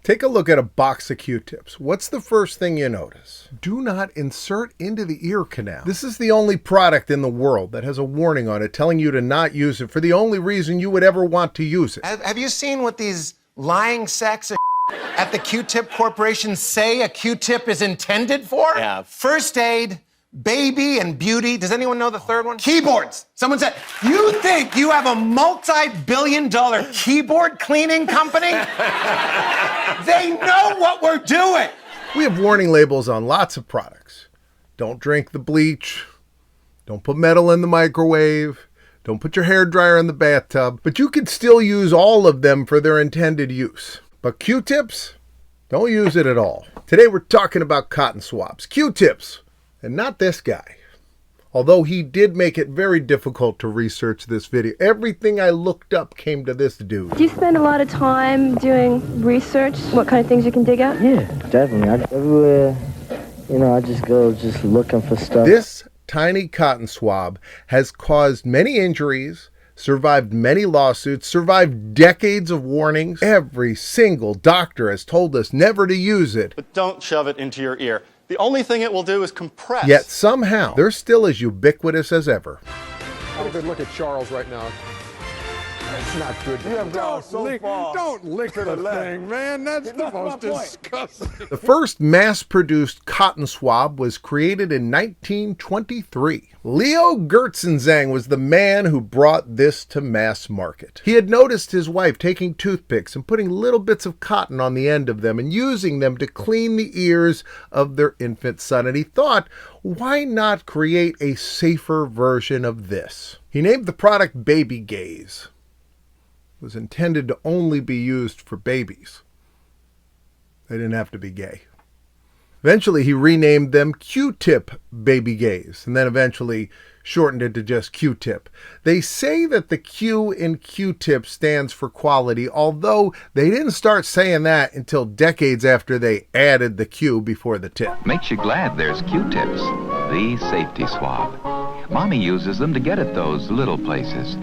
Take a look at a box of Q-tips. What's the first thing you notice? Do not insert into the ear canal. This is the only product in the world that has a warning on it telling you to not use it for the only reason you would ever want to use it. Have you seen what these lying sacks of at the Q-tip Corporation say a Q-tip is intended for? Yeah. First aid, baby, and beauty. Does anyone know the third one? Keyboards. Someone said, you think you have a multi-billion-dollar keyboard cleaning company? They know what we're doing. We have warning labels on lots of products. Don't drink the bleach. Don't put metal in the microwave. Don't put your hair dryer in the bathtub. But you can still use all of them for their intended use. But Q-tips, don't use it at all. Today we're talking about cotton swabs. Q-tips, and not this guy. Although he did make it very difficult to research this video. Everything I looked up came to this dude. Do you spend a lot of time doing research? What kind of things you can dig up? Yeah, definitely. Everywhere, I just go looking for stuff. This tiny cotton swab has caused many injuries, survived many lawsuits, survived decades of warnings. Every single doctor has told us never to use it. But don't shove it into your ear. The only thing it will do is compress. Yet somehow, they're still as ubiquitous as ever. Have a good look at Charles right now. It's not good. You have gone so far. Don't lick the thing, man. That's the most disgusting. The first mass-produced cotton swab was created in 1923. Leo Gertzenzang was the man who brought this to mass market. He had noticed his wife taking toothpicks and putting little bits of cotton on the end of them and using them to clean the ears of their infant son. And he thought, why not create a safer version of this? He named the product Baby Gaze. It was intended to only be used for babies. They didn't have to be gay. Eventually, he renamed them Q-tip Baby Gaze, and then eventually shortened it to just Q-tip. They say that the Q in Q-tip stands for quality, although they didn't start saying that until decades after they added the Q before the tip. Makes you glad there's Q-tips, the safety swab. Mommy uses them to get at those little places.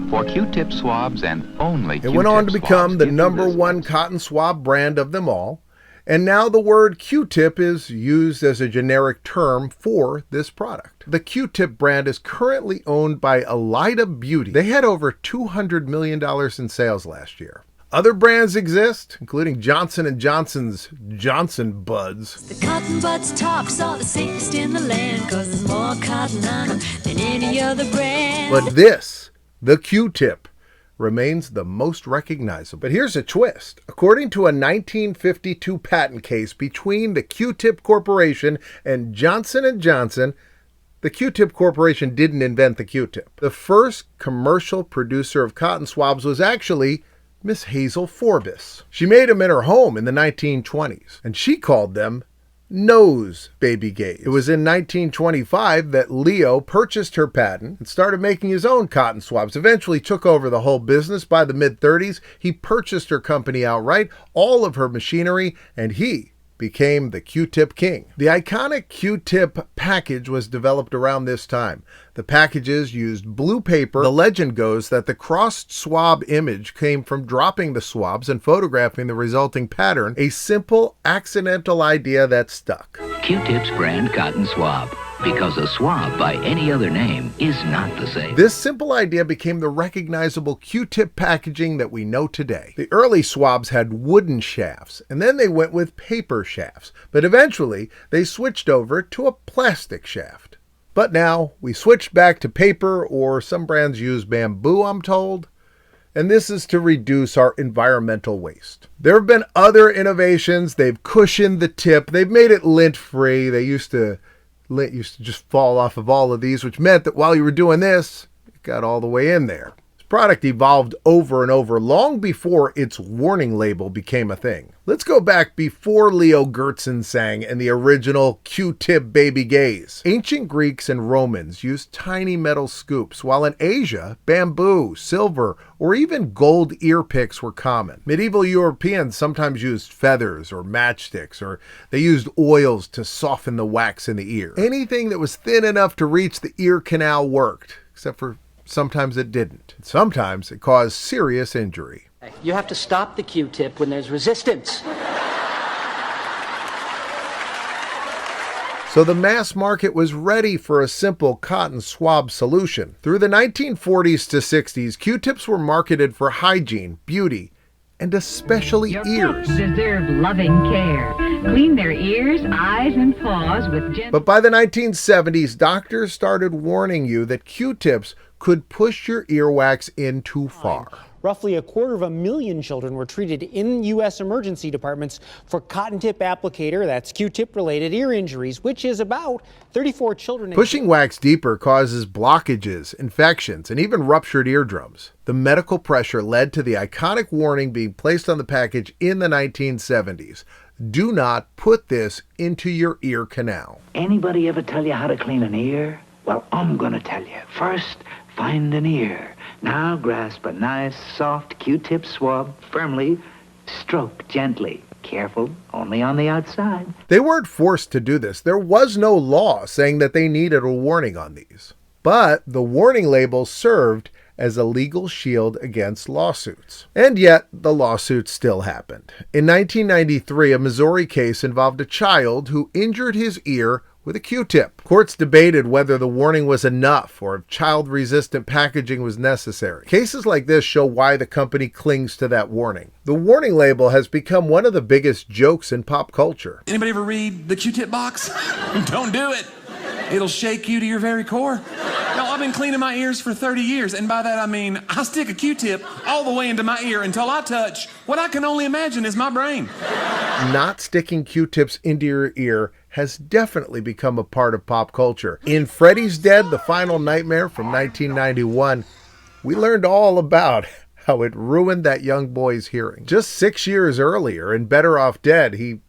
For Q-tip swabs and only Q-tip swabs. It went on to become the #1 cotton swab brand of them all. And now the word Q-tip is used as a generic term for this product. The Q-tip brand is currently owned by Elida Beauty. They had over $200 million in sales last year. Other brands exist, including Johnson & Johnson's Johnson Buds. The cotton buds tops are the safest in the land, 'cause there's more cotton on them than any other brand. But this, the Q-tip, remains the most recognizable. But here's a twist. According to a 1952 patent case between the Q-tip Corporation and Johnson & Johnson, the Q-tip Corporation didn't invent the Q-tip. The first commercial producer of cotton swabs was actually Miss Hazel Forbes. She made them in her home in the 1920s, and she called them Nose Baby Gaze. It was in 1925 that Leo purchased her patent and started making his own cotton swabs, eventually took over the whole business. By the mid-30s, he purchased her company outright, all of her machinery, and he became the Q-tip king. The iconic Q-tip package was developed around this time. The packages used blue paper. The legend goes that the crossed swab image came from dropping the swabs and photographing the resulting pattern, a simple, accidental idea that stuck. Q-tip's brand cotton swab, because a swab by any other name is not the same. This simple idea became the recognizable Q-tip packaging that we know today. The early swabs had wooden shafts, and then they went with paper shafts, but eventually they switched over to a plastic shaft. But now we switched back to paper, or some brands use bamboo, I'm told. And this is to reduce our environmental waste. There have been other innovations. They've cushioned the tip. They've made it lint-free. Lint used to just fall off of all of these, which meant that while you were doing this, it got all the way in there. This product evolved over and over long before its warning label became a thing. Let's go back before Leo Gertzenzang and the original Q-tip Baby Gaze. Ancient Greeks and Romans used tiny metal scoops, while in Asia, bamboo, silver, or even gold ear picks were common. Medieval Europeans sometimes used feathers or matchsticks, or they used oils to soften the wax in the ear. Anything that was thin enough to reach the ear canal worked, except for sometimes it didn't. Sometimes it caused serious injury. You have to stop the Q-tip when there's resistance. So the mass market was ready for a simple cotton swab solution. Through the 1940s to 60s, Q-tips were marketed for hygiene, beauty, and especially ears. Deserve loving care. Clean their ears, eyes, and paws with gentle. But by the 1970s, doctors started warning you that Q-tips could push your earwax in too far. Roughly 250,000 children were treated in U.S. emergency departments for cotton tip applicator, that's Q-tip related ear injuries, which is about 34 children. Pushing wax deeper causes blockages, infections, and even ruptured eardrums. The medical pressure led to the iconic warning being placed on the package in the 1970s. Do not put this into your ear canal. Anybody ever tell you how to clean an ear? Well, I'm gonna tell you. First, find an ear. Now grasp a nice, soft Q-tip swab firmly. Stroke gently. Careful, only on the outside. They weren't forced to do this. There was no law saying that they needed a warning on these. But the warning label served as a legal shield against lawsuits. And yet, the lawsuits still happened. In 1993, a Missouri case involved a child who injured his ear with a Q-tip. Courts debated whether the warning was enough or if child-resistant packaging was necessary. Cases like this show why the company clings to that warning. The warning label has become one of the biggest jokes in pop culture. Anybody ever read the Q-tip box? Don't do it. It'll shake you to your very core. No, I've been cleaning my ears for 30 years, and by that I mean I stick a Q-tip all the way into my ear until I touch what I can only imagine is my brain. Not sticking Q-tips into your ear has definitely become a part of pop culture. In Freddy's Dead, The Final Nightmare from 1991, we learned all about how it ruined that young boy's hearing. Just 6 years earlier, in Better Off Dead, he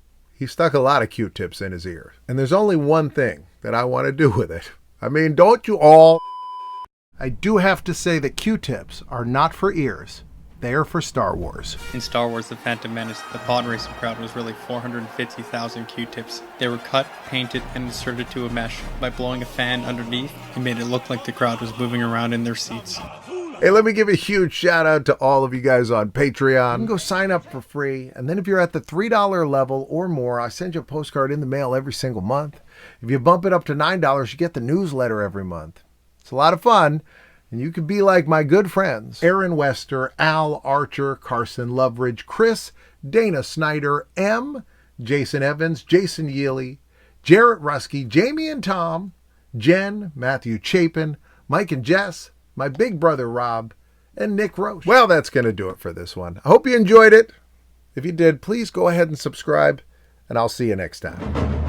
stuck a lot of Q-tips in his ears. And there's only one thing that I want to do with it. I mean, don't you all? I do have to say that Q-tips are not for ears. They are for Star Wars. In Star Wars The Phantom Menace, the pod racing crowd was really 450,000 Q-tips. They were cut, painted, and inserted to a mesh. By blowing a fan underneath, it made it look like the crowd was moving around in their seats. Hey, let me give a huge shout out to all of you guys on Patreon. You can go sign up for free. And then if you're at the $3 level or more, I send you a postcard in the mail every single month. If you bump it up to $9, you get the newsletter every month. It's a lot of fun. And you can be like my good friends, Aaron Wester, Al Archer, Carson Loveridge, Chris, Dana Snyder, M, Jason Evans, Jason Yealy, Jarrett Rusky, Jamie and Tom, Jen, Matthew Chapin, Mike and Jess, my big brother Rob, and Nick Roche. Well, that's going to do it for this one. I hope you enjoyed it. If you did, please go ahead and subscribe, and I'll see you next time.